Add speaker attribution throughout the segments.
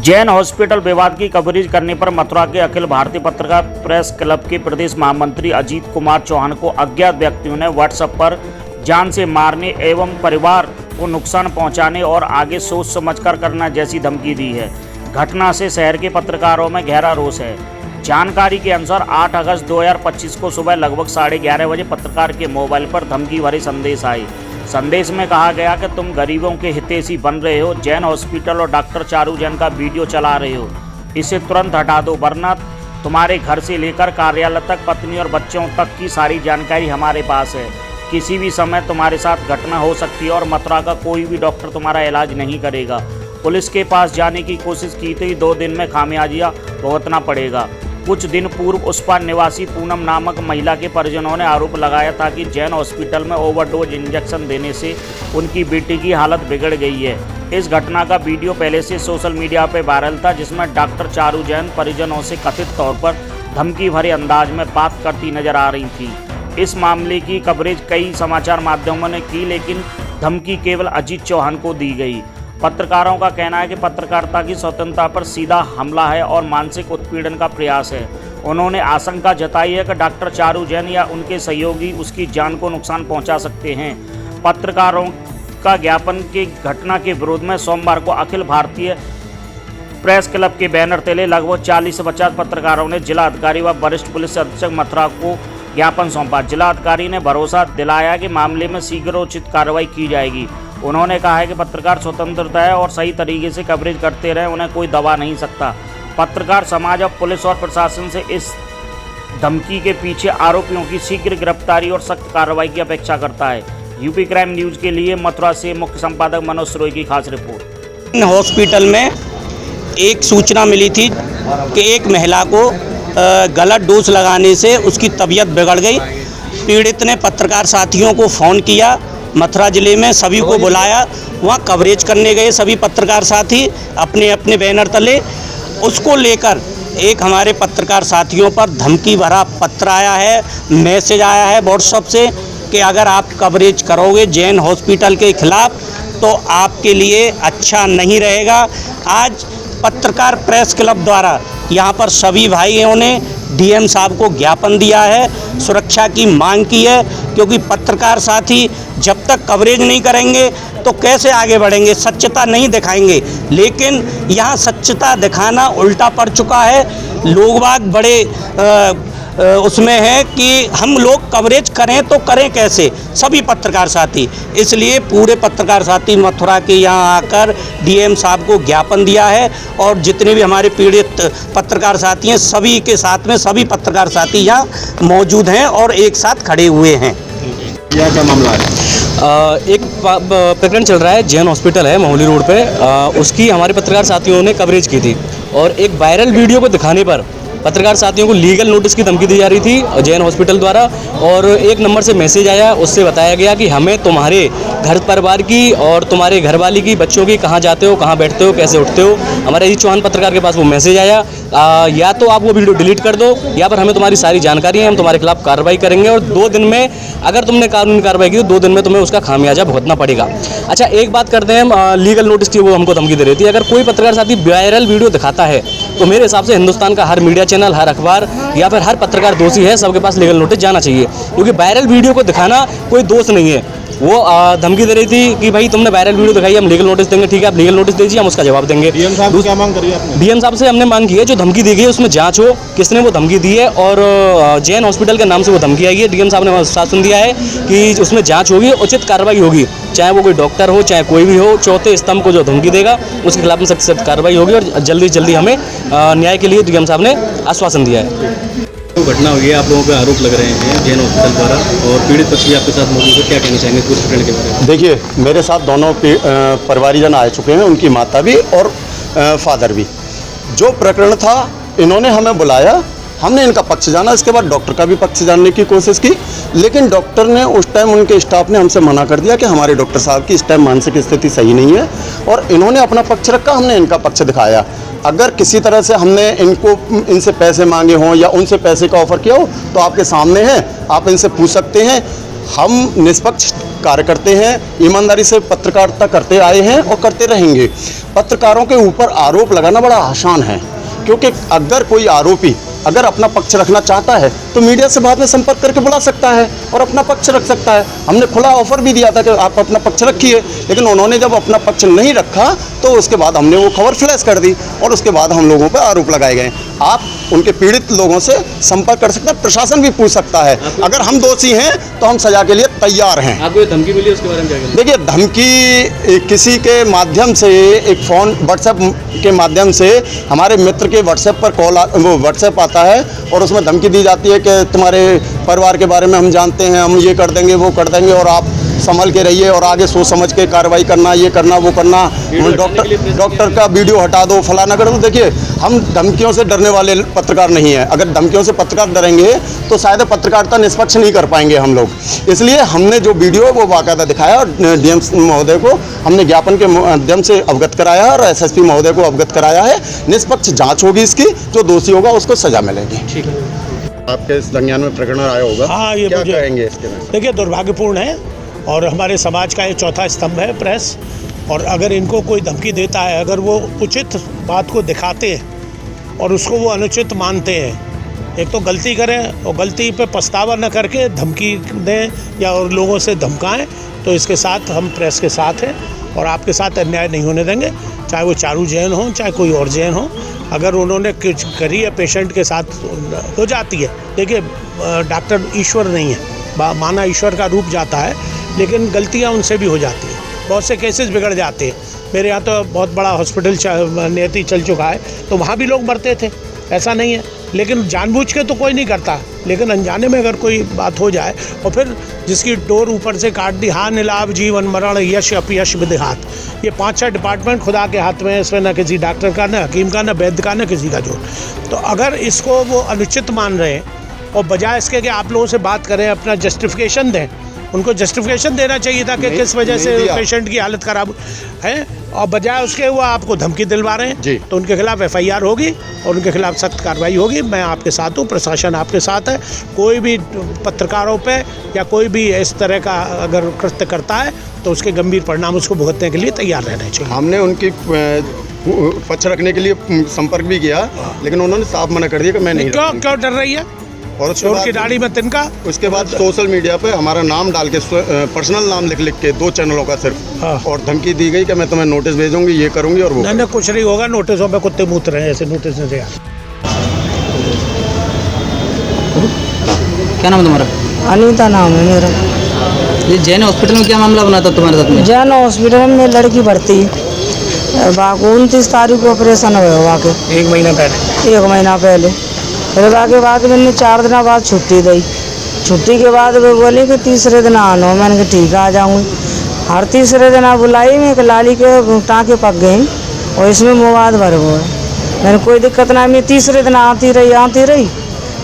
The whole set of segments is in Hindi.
Speaker 1: जैन हॉस्पिटल विवाद की कवरेज करने पर मथुरा के अखिल भारतीय पत्रकार प्रेस क्लब के प्रदेश महामंत्री अजीत कुमार चौहान को अज्ञात व्यक्तियों ने व्हाट्सएप पर जान से मारने एवं परिवार को नुकसान पहुंचाने और आगे सोच समझकर करना जैसी धमकी दी है। घटना से शहर के पत्रकारों में गहरा रोष है। जानकारी के अनुसार 8 अगस्त 2025 को सुबह लगभग 11:30 बजे पत्रकार के मोबाइल पर धमकी भरे संदेश आए। संदेश में कहा गया कि तुम गरीबों के हितैषी बन रहे हो, जैन हॉस्पिटल और डॉक्टर चारू जैन का वीडियो चला रहे हो, इसे तुरंत हटा दो, वरना तुम्हारे घर से लेकर कार्यालय तक, पत्नी और बच्चों तक की सारी जानकारी हमारे पास है। किसी भी समय तुम्हारे साथ घटना हो सकती है और मथुरा का कोई भी डॉक्टर तुम्हारा इलाज नहीं करेगा। पुलिस के पास जाने की कोशिश की तो 2 दिन में खामियाजा भुगतना पड़ेगा। कुछ दिन पूर्व उसपा निवासी पूनम नामक महिला के परिजनों ने आरोप लगाया था कि जैन हॉस्पिटल में ओवरडोज इंजेक्शन देने से उनकी बेटी की हालत बिगड़ गई है। इस घटना का वीडियो पहले से सोशल मीडिया पर वायरल था, जिसमें डॉक्टर चारू जैन परिजनों से कथित तौर पर धमकी भरे अंदाज में बात करती नजर आ रही थी। इस मामले की कवरेज कई समाचार माध्यमों ने की, लेकिन धमकी केवल अजीत चौहान को दी गई। पत्रकारों का कहना है कि पत्रकारिता की स्वतंत्रता पर सीधा हमला है और मानसिक उत्पीड़न का प्रयास है। उन्होंने आशंका जताई है कि डॉक्टर चारू जैन या उनके सहयोगी उसकी जान को नुकसान पहुंचा सकते हैं। पत्रकारों का ज्ञापन की घटना के विरोध में सोमवार को अखिल भारतीय प्रेस क्लब के बैनर तले लगभग 40 से 50 पत्रकारों ने जिलाधिकारी व वरिष्ठ पुलिस अधीक्षक मथुरा को ज्ञापन सौंपा। जिलाधिकारी ने भरोसा दिलाया कि मामले में शीघ्र उचित कार्रवाई की जाएगी। उन्होंने कहा है कि पत्रकार स्वतंत्रता है और सही तरीके से कवरेज करते रहे, उन्हें कोई दबा नहीं सकता। पत्रकार समाज अब पुलिस और प्रशासन से इस धमकी के पीछे आरोपियों की शीघ्र गिरफ्तारी और सख्त कार्रवाई की अपेक्षा करता है। यूपी क्राइम न्यूज के लिए मथुरा से मुख्य संपादक मनोज सरोई की खास रिपोर्ट।
Speaker 2: हॉस्पिटल में एक सूचना मिली थी कि एक महिला को गलत डोज लगाने से उसकी तबीयत बिगड़ गई। पीड़ित ने पत्रकार साथियों को फ़ोन किया, मथुरा ज़िले में सभी को बुलाया, वहाँ कवरेज करने गए सभी पत्रकार साथी अपने अपने बैनर तले। उसको लेकर एक हमारे पत्रकार साथियों पर धमकी भरा पत्र आया है, मैसेज आया है व्हाट्सएप से कि अगर आप कवरेज करोगे जैन हॉस्पिटल के खिलाफ तो आपके लिए अच्छा नहीं रहेगा। आज पत्रकार प्रेस क्लब द्वारा यहाँ पर सभी भाइयों ने डीएम साहब को ज्ञापन दिया है, सुरक्षा की मांग की है, क्योंकि पत्रकार साथी जब तक कवरेज नहीं करेंगे तो कैसे आगे बढ़ेंगे, सच्चता नहीं दिखाएंगे। लेकिन यहाँ सच्चता दिखाना उल्टा पड़ चुका है। लोग बाग बड़े उसमें है कि हम लोग कवरेज करें तो करें कैसे, सभी पत्रकार साथी। इसलिए पूरे पत्रकार साथी मथुरा के यहाँ आकर डीएम साहब को ज्ञापन दिया है और जितने भी हमारे पीड़ित पत्रकार साथी हैं सभी के साथ में सभी पत्रकार साथी यहाँ मौजूद हैं और एक साथ खड़े हुए हैं।
Speaker 3: यह क्या मामला है?
Speaker 4: एक प्रकरण चल रहा है, जैन हॉस्पिटल है मोहली रोड पे, उसकी हमारे पत्रकार साथियों ने कवरेज की थी और एक वायरल वीडियो को दिखाने पर पत्रकार साथियों को लीगल नोटिस की धमकी दी जा रही थी जैन हॉस्पिटल द्वारा। और एक नंबर से मैसेज आया, उससे बताया गया कि हमें तुम्हारे घर परिवार की और तुम्हारे घरवाली की, बच्चों की, कहाँ जाते हो, कहाँ बैठते हो, कैसे उठते हो। हमारे अजीत चौहान पत्रकार के पास वो मैसेज आया, या तो आप वो वीडियो डिलीट कर दो या फिर हमें तुम्हारी सारी जानकारी है, हम तुम्हारे खिलाफ कार्रवाई करेंगे और 2 दिन में अगर तुमने कानूनी कार्रवाई की तो 2 दिन में तुम्हें उसका खामियाजा भुगतना पड़ेगा। अच्छा, एक बात करते हैं, हम लीगल नोटिस की वो हमको धमकी दे रही थी। अगर कोई पत्रकार साथी वायरल वीडियो दिखाता है तो मेरे हिसाब से हिंदुस्तान का हर मीडिया चैनल, हर अखबार या फिर हर पत्रकार दोषी है, सबके पास लीगल नोटिस जाना चाहिए, क्योंकि वायरल वीडियो को दिखाना कोई दोष नहीं है। वो धमकी दे रही थी कि भाई तुमने वायरल वीडियो दिखाई, हम लीगल नोटिस देंगे। ठीक है, आप लीगल नोटिस दीजिए, हम उसका जवाब देंगे।
Speaker 3: डीएम साहब क्या मांग करी आपने?
Speaker 4: डीएम साहब से हमने मांग की है जो धमकी दी गई है उसमें जांच हो, किसने वो धमकी दी है और जैन हॉस्पिटल के नाम से वो धमकी आई है। डीएम साहब ने आश्वासन दिया है कि उसमें जांच होगी, उचित कार्रवाई होगी, चाहे वो कोई डॉक्टर हो चाहे कोई भी हो। चौथे स्तंभ को जो धमकी देगा उसके खिलाफ में सख्त कार्रवाई होगी और जल्दी जल्दी हमें न्याय के लिए डीएम साहब ने आश्वासन दिया है।
Speaker 3: तो घटना हुई है, आप लोगों पे आरोप लग रहे हैं जैन हॉस्पिटल द्वारा और पीड़ित पक्ष भी आपके साथ मौजूद है, क्या कहना चाहेंगे पूरे प्रकरण के बारे में?
Speaker 5: देखिए, मेरे साथ दोनों परिवारजन आ चुके हैं, उनकी माता भी और फादर भी। जो प्रकरण था इन्होंने हमें बुलाया, हमने इनका पक्ष जाना, इसके बाद डॉक्टर का भी पक्ष जानने की कोशिश की, लेकिन डॉक्टर ने उस टाइम, उनके स्टाफ ने हमसे मना कर दिया कि हमारे डॉक्टर साहब की इस टाइम मानसिक स्थिति सही नहीं है और इन्होंने अपना पक्ष रखा, हमने इनका पक्ष दिखाया। अगर किसी तरह से हमने इनसे पैसे मांगे हों या उनसे पैसे का ऑफ़र किया हो तो आपके सामने है, आप इनसे पूछ सकते हैं। हम निष्पक्ष कार्य करते हैं, ईमानदारी से पत्रकारिता करते आए हैं और करते रहेंगे। पत्रकारों के ऊपर आरोप लगाना बड़ा आसान है, क्योंकि अगर कोई आरोपी अगर अपना पक्ष रखना चाहता है तो मीडिया से बाद में संपर्क करके बुला सकता है और अपना पक्ष रख सकता है। हमने खुला ऑफर भी दिया था कि आप अपना पक्ष रखिए, लेकिन उन्होंने जब अपना पक्ष नहीं रखा तो उसके बाद हमने वो खबर फ्लैश कर दी और उसके बाद हम लोगों पर आरोप लगाए गए। आप उनके पीड़ित लोगों से संपर्क कर सकते हैं, प्रशासन भी पूछ सकता है। अगर हम दोषी हैं तो हम सजा के लिए तैयार हैं।
Speaker 3: आपको ये धमकी मिली, उसके बारे में क्या कहना?
Speaker 5: देखिए, धमकी किसी के माध्यम से, एक फ़ोन व्हाट्सएप के माध्यम से हमारे मित्र के व्हाट्सएप पर वो व्हाट्सएप आता है और उसमें धमकी दी जाती है कि तुम्हारे परिवार के बारे में हम जानते हैं, हम ये कर देंगे वो कर देंगे और आप संभल के रहिए और आगे सोच समझ के कार्रवाई करना, ये करना वो करना, डॉक्टर का वीडियो हटा दो, फलाना कर दो। देखिए, हम धमकियों से डरने वाले पत्रकार नहीं हैं। अगर धमकियों से पत्रकार डरेंगे तो शायद पत्रकारिता निष्पक्ष नहीं कर पाएंगे हम लोग। इसलिए हमने जो वीडियो वो बाकायदा दिखाया और डीएम महोदय को हमने ज्ञापन के माध्यम से अवगत कराया और एसएसपी महोदय को अवगत कराया है। निष्पक्ष जाँच होगी इसकी, जो दोषी होगा उसको सजा मिलेगी।
Speaker 3: ठीक है।
Speaker 5: आपके इस संज्ञान में प्रकरण आया होगा,
Speaker 6: हाँ, ये
Speaker 5: क्या
Speaker 6: मुझे
Speaker 5: कहेंगे इसके में?
Speaker 6: देखिए, दुर्भाग्यपूर्ण है और हमारे समाज का ये चौथा स्तंभ है प्रेस। और अगर इनको कोई धमकी देता है, अगर वो उचित बात को दिखाते हैं और उसको वो अनुचित मानते हैं, एक तो गलती करें और गलती पे पछतावा न करके धमकी दें या और लोगों से धमकाएं, तो इसके साथ हम प्रेस के साथ हैं और आपके साथ अन्याय नहीं होने देंगे। चाहे वो चारू जैन हो, चाहे कोई और जैन हो, अगर उन्होंने कुछ करी है पेशेंट के साथ हो जाती है। देखिए, डॉक्टर ईश्वर नहीं है, माना ईश्वर का रूप जाता है, लेकिन गलतियां उनसे भी हो जाती हैं। बहुत से केसेस बिगड़ जाते हैं। मेरे यहाँ तो बहुत बड़ा हॉस्पिटल नियति चल चुका है, तो वहाँ भी लोग मरते थे, ऐसा नहीं है। लेकिन जानबूझ के तो कोई नहीं करता, लेकिन अनजाने में अगर कोई बात हो जाए और फिर जिसकी डोर ऊपर से काट दी, हाँ निलाभ जीवन मरण यश अपयश विधिहात, ये 5-6 डिपार्टमेंट खुदा के हाथ में है। इसमें न किसी डॉक्टर का, न हकीम का, न वैद्य का, न किसी का जोर। तो अगर इसको वो अनुचित मान रहे हैं और बजाय इसके कि आप लोगों से बात करें, अपना जस्टिफिकेशन दें, उनको जस्टिफिकेशन देना चाहिए था कि किस वजह से पेशेंट की हालत ख़राब है, और बजाय उसके वो आपको धमकी दिलवा रहे हैं, तो उनके खिलाफ एफआईआर होगी और उनके खिलाफ सख्त कार्रवाई होगी। मैं आपके साथ हूँ, प्रशासन आपके साथ है। कोई भी पत्रकारों पे या कोई भी इस तरह का अगर कृत्य करता है तो उसके गंभीर परिणाम उसको भुगतने के लिए तैयार रहना चाहिए।
Speaker 5: हमने उनकी पक्ष रखने के लिए संपर्क भी किया, लेकिन उन्होंने साफ मना कर दिया कि मैं नहीं।
Speaker 6: क्यों डर रही है?
Speaker 5: और
Speaker 6: चोर की दाढ़ी में तिनका।
Speaker 5: उसके बाद सोशल मीडिया पे हमारा नाम डाल के, पर्सनल नाम लिख के 2 चैनलों का सिर्फ, और धमकी दी गई कि मैं तुम्हें नोटिस भेजूंगी, ये करूंगी और वो
Speaker 6: नहीं, कुछ नहीं होगा। नोटिसों पे कुत्ते मूत रहे हैं, ऐसे नोटिस नहीं दिया।
Speaker 7: क्या नाम है तुम्हारा?
Speaker 8: अनीता नाम है मेरा।
Speaker 7: ये जैन हॉस्पिटल में क्या मामला बना था तुम्हारे साथ में?
Speaker 8: जैन हॉस्पिटल में लड़की भर्ती, 29 तारीख को ऑपरेशन हुआ वहाँ के।
Speaker 6: 1 महीना पहले।
Speaker 8: 1 महीना पहले। फिर के बाद मैंने 4 दिन बाद छुट्टी दी। छुट्टी के बाद वो बोली कि तीसरे दिन आना। मैंने कहा ठीक है, आ जाऊँगी। हर तीसरे दिन आप बुलाई, मैं लाली के टाँके पक गई और इसमें मुवाद भर गए। मैंने कोई दिक्कत ना, मैं तीसरे दिन आती रही।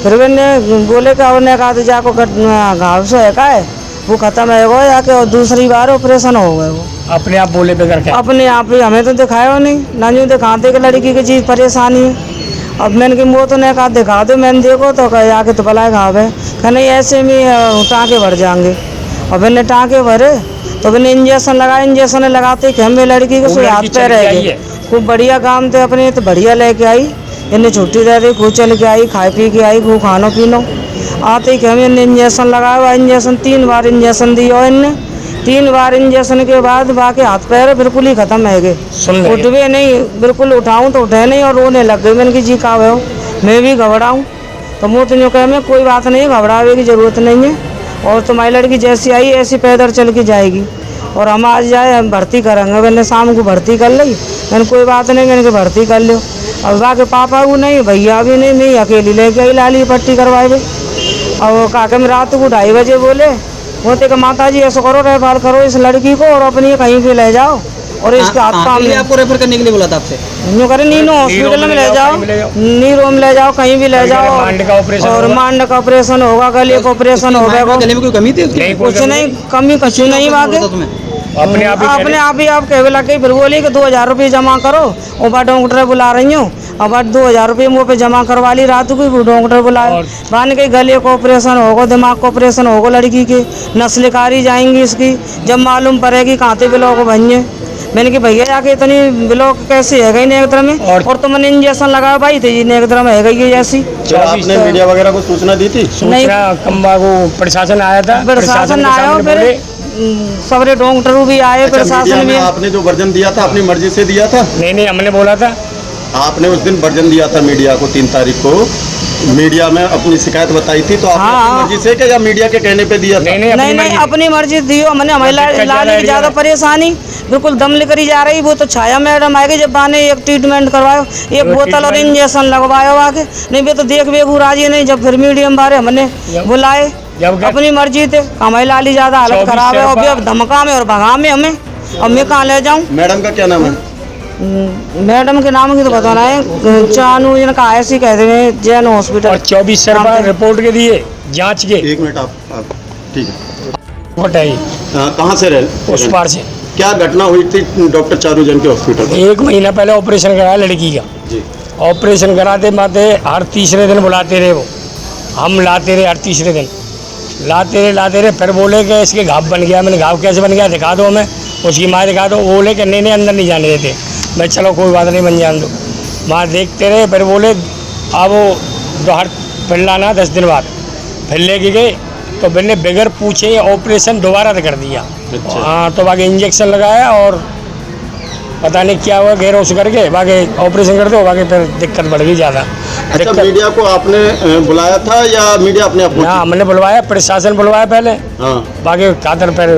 Speaker 8: फिर मैंने बोले कि उन्हें कहा तो जाको घाव से है का है वो ख़त्म है वो जाके, और दूसरी बार ऑपरेशन हो गए। वो
Speaker 6: अपने आप बोले बगैर क्या? अपने
Speaker 8: आप ही, हमें तो दिखाया नहीं ना, यूँ दिखाते कि लड़की की चीज़ परेशानी है। अब मैंने कि वो तो नहीं कहा दिखा दो, मैंने देखो तो कहा आके तो भला घाव है, कहा नहीं ऐसे में टाँके भर जाएंगे। और मैंने टाँके भरे तो मैंने इंजेक्शन लगाया। इंजेक्शन लगाते कि हमें लड़की के हाथ पे रह गए। खूब बढ़िया काम थे अपने, तो बढ़िया लेके आई। इन्हें छुट्टी दे दी, खूब चल के आई, खाए पी के आई, खूब खानो पीनो। आते ही हमें इंजेक्शन लगाया। इंजेक्शन 3 बार इंजेक्शन दिया इनने। 3 बार इंजेक्शन के बाद बाकी हाथ पैर बिल्कुल ही ख़त्म है गए, उठवे नहीं, बिल्कुल उठाऊं तो उठे नहीं और रोने लग गए। मैंने की जी का हो, मैं भी घबराऊँ तो मुँह तो यूँ कह मैं कोई बात नहीं, घबरावे की ज़रूरत नहीं है, और तुम्हारी लड़की जैसी आई ऐसी पैदल चल के जाएगी और हम आज जाए हम भर्ती करेंगे। मैंने शाम को भर्ती कर ली। मैंने कोई बात नहीं, मैंने भर्ती कर लो। और बाकी पापा को नहीं, भैया भी नहीं, मैं अकेली लेके आई लाली पट्टी करवाए भाई। और कहा कि रात को 2:30 बजे बोले होते कि माता जी ऐसा करो, रेफर करो इस लड़की को और अपनी कहीं भी ले जाओ और इसके हाथ पाँव में।
Speaker 7: आपको रेफर करने के लिए बोला था आपसे?
Speaker 8: यूँ करे नीनो हॉस्पिटल में ले जाओ, नीरो में ले जाओ, कहीं भी ले जाओ। और मांड का ऑपरेशन होगा, गले का ऑपरेशन होगा।
Speaker 7: गले में कोई कमी थी?
Speaker 8: कुछ नहीं, कमी कछु नहीं बात अपने आप ही आप कह लगे। फिर बोली कि 2000 रुपये जमा करो, और बा डॉक्टर बुला रही हूँ। अब 2000 रुपये मुँह पे जमा करवा ली रात को, डॉक्टर बुलाए बान के गले का ऑपरेशन होगा, दिमाग का ऑपरेशन होगा, लड़की की नस्ल कारी जाएंगी इसकी, जब मालूम पड़ेगी कांते ब्लॉक बनिए। मैंने कि भैया जाके इतनी ब्लॉक कैसे है गई नेत्र में, और तो मैंने इंजेक्शन लगाया भाई थे जी नेत्र में है गई जैसी।
Speaker 5: आपने मीडिया वगैरह को सूचना दी थी?
Speaker 8: नहीं,
Speaker 9: कम्बा को प्रशासन आया था,
Speaker 8: प्रशासन आया, फिर सबरे डॉक्टर भी आए, प्रशासन भी।
Speaker 5: आपने जो वर्जन दिया था अपनी मर्जी से दिया था?
Speaker 9: नहीं, हमने बोला था।
Speaker 5: आपने उस दिन वर्जन दिया था मीडिया को 3 तारीख को, मीडिया में अपनी शिकायत बताई थी, तो आपने अपनी मर्जी से या मीडिया के कहने पे दिया था?
Speaker 8: नहीं, अपनी मर्जी दी। हमने हमारी लाली की ज्यादा परेशानी बिल्कुल दम लेकर ही जा रही। वो तो छाया मैडम आएगी जब बाने एक ट्रीटमेंट करवायो, एक बोतल और इंजेक्शन लगवायो आके, नहीं वे तो देख बेगू राजी नहीं। जब फिर मीडियम बारे हमने बुलाए, अपनी मर्जी थे। हमारी लाली ज्यादा हालत खराब है, और अब धमका में और भगा में हमें, अब मैं कहाँ ले जाऊँ?
Speaker 5: मैडम का क्या नाम है?
Speaker 8: मैडम के नाम की तो बताना है, चानू जिनका ऐसे ही कहते हैं, जैन हॉस्पिटल।
Speaker 9: और 24 सरकार रिपोर्ट के दिए जांच के।
Speaker 5: 1 मिनट आप ठीक है।
Speaker 9: बताइए
Speaker 5: कहाँ से रहे?
Speaker 9: उस पार से।
Speaker 5: क्या घटना हुई थी डॉक्टर चारू जैन के हॉस्पिटल में?
Speaker 9: 1 महीना पहले ऑपरेशन कराया लड़की का
Speaker 5: जी।
Speaker 9: ऑपरेशन कराते माते हर तीसरे दिन बुलाते रहे, वो हम लाते रहे, हर तीसरे दिन लाते रहे। फिर बोले कि इसके घाव बन गया। मैंने घाव कैसे बन गया दिखा दो हमें, उसकी माँ दिखा दो। वो बोले कि नहीं अंदर नहीं जाने देते। मैं चलो कोई बात नहीं, बन जान दो। माँ देखते रहे, फिर बोले अब वो बाहर फिर लाना 10 दिन बाद। फिर लेके गए तो मैंने बगैर पूछे ऑपरेशन दोबारा कर दिया।
Speaker 5: अच्छा।
Speaker 9: हाँ, तो बाकी इंजेक्शन लगाया और पता नहीं क्या हुआ, गैर उस करके बाकी ऑपरेशन कर दो, बाकी फिर दिक्कत बढ़ गई ज़्यादा।
Speaker 5: अच्छा, मीडिया को आपने बुलाया था या मीडिया अपने आप?
Speaker 9: हाँ, हमने बुलवाया, प्रशासन बुलवाया पहले।
Speaker 5: हाँ,
Speaker 9: बाकी खातर फिर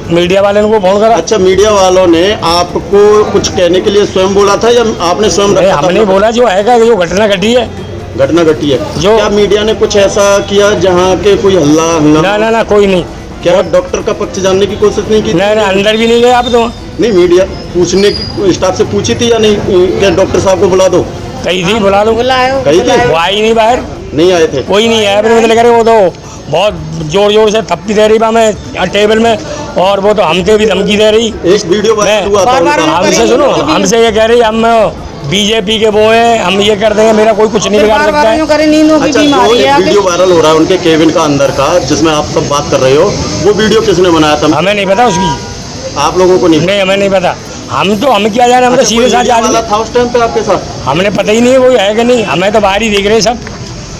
Speaker 9: मीडिया वाले को फोन करा।
Speaker 5: अच्छा, मीडिया वालों ने आपको कुछ कहने के लिए स्वयं बोला था या आपने स्वयं रखा था?
Speaker 9: हमने बोला जो है जो घटना घटी है,
Speaker 5: घटना घटी है।
Speaker 9: जो
Speaker 5: क्या मीडिया ने कुछ ऐसा किया जहाँ के कोई हल्ला?
Speaker 9: ना कोई नहीं।
Speaker 5: क्या डॉक्टर का पक्ष जानने की कोशिश नहीं की?
Speaker 9: नहीं, अंदर भी नहीं गए आप तो।
Speaker 5: नहीं, मीडिया पूछने की स्टाफ से पूछी थी या नहीं? क्या डॉक्टर साहब को बुला दो?
Speaker 9: कही थी, बुला दो।
Speaker 5: कही थी?
Speaker 9: वो आई नहीं, बाहर
Speaker 5: नहीं आए थे?
Speaker 9: कोई नहीं आया। फिर मतलब करे वो तो बहुत जोर से थप्पी दे रही मैं टेबल में, और वो तो हमसे भी धमकी दे रही।
Speaker 5: एक वीडियो वायरल हुआ था उनका।
Speaker 9: हमसे सुनो, हमसे ये कह रही हम बीजेपी के वो हैं, हम ये कर देंगे, मेरा कोई कुछ नहीं बिगाड़ सकता है।
Speaker 5: अच्छा, जो वीडियो वायरल हो रहा है उनके केबिन का अंदर का, जिसमें आप सब बात कर रहे हो, वो वीडियो किसने बनाया था?
Speaker 9: हमें नहीं पता उसकी।
Speaker 5: आप लोगों को नहीं?
Speaker 9: हमें नहीं पता। हम क्या जाने, हम तो सीधे साथ जा रहे
Speaker 5: था उस टाइम पे आपके साथ?
Speaker 9: हमने पता ही नहीं है कोई है कि नहीं। हमें तो बाहर ही देख रहे सब,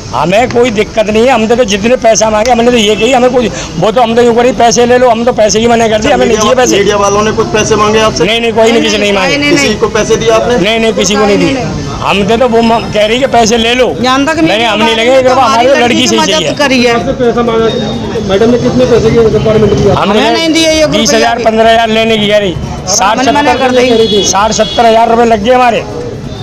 Speaker 9: हमें कोई दिक्कत नहीं है। हम तो जितने पैसा मांगे हमने तो ये कही, हमें कोई वो तो हम तो यूँ करी पैसे ले लो, हम तो पैसे ही मना कर दिए, हमें नहीं चाहिए पैसे।
Speaker 5: मीडिया वालों ने कुछ पैसे मांगे आपसे?
Speaker 9: नहीं, कोई नहीं, किसी नहीं मांगे।
Speaker 5: किसी को पैसे दिए आपने?
Speaker 9: नहीं, किसी को नहीं दिए। हम तो वो कह रही है पैसे ले लो, नहीं हम नहीं लगे, हमारी लड़की से चाहिए।
Speaker 3: मैडम ने कितने पैसे की रिक्वायरमेंट की?
Speaker 9: हमने 20,000 15,000 लेने की कह रही, 60-70 हज़ार रुपये लग गए हमारे।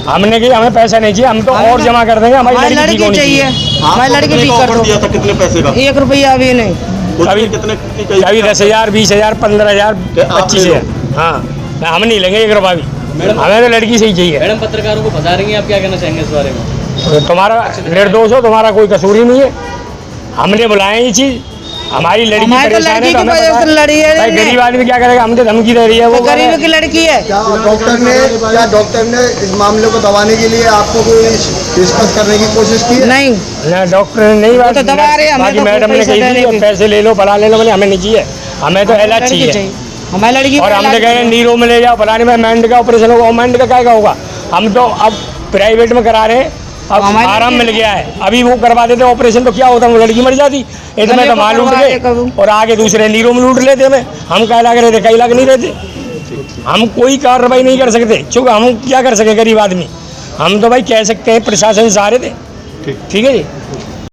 Speaker 9: हमने कहा हमें पैसा नहीं चाहिए, हम तो और जमा कर देंगे, हमारी लड़की चाहिए।
Speaker 8: हमारी लड़की ठीक कर दो।
Speaker 5: दिया था कितने पैसे का?
Speaker 8: 1 रुपया भी नहीं।
Speaker 5: कभी कितने?
Speaker 9: कभी 10,000 20,000 15,000 25,000। हाँ, हम नहीं लेंगे 1 रुपया भी, हमें तो लड़की से ही चाहिए।
Speaker 7: मैडम पत्रकारों को फंसा रही हैं, आप क्या कहना चाहेंगे इस बारे में?
Speaker 9: तुम्हारा निर्दोष हो, तुम्हारा कोई कसूर ही नहीं है। हमने बुलाया ये चीज़, हमारी लड़की परेशान है, भाई गरीब आदमी क्या करेगा? हमसे धमकी दे रही है, वो
Speaker 8: गरीब की लड़की है।
Speaker 10: क्या डॉक्टर ने इस मामले को दबाने के लिए आपको कोई डिस्कस करने की कोशिश की?
Speaker 8: नहीं,
Speaker 9: ना डॉक्टर ने नहीं बात
Speaker 8: दबा रहे हैं।
Speaker 9: बाकी मैडम ने कही थी पैसे ले लो, फला ले लो, बोले हमें नहीं चाहिए, हमें तो इलाज चाहिए।
Speaker 8: हमारी लड़की
Speaker 9: और हम तो कह रहे हैं नीरो में ले जाओ, फलाने में माइंड का ऑपरेशन होगा, माइंड का क्या होगा? हम तो अब प्राइवेट में करा रहे हैं, अब आराम मिल गया है। अभी वो करवा देते ऑपरेशन तो क्या होता, वो लड़की मर जाती। इतने तो माल लूट गए और आगे दूसरे नीरो में लूट लेते हमें। हम क्या लग रहे थे, कई लग नहीं रहते। हम कोई कार्रवाई नहीं कर सकते, चूँकि हम क्या कर सके गरीब आदमी। हम तो भाई कह सकते हैं प्रशासन से आ रहे थे। ठीक है जी।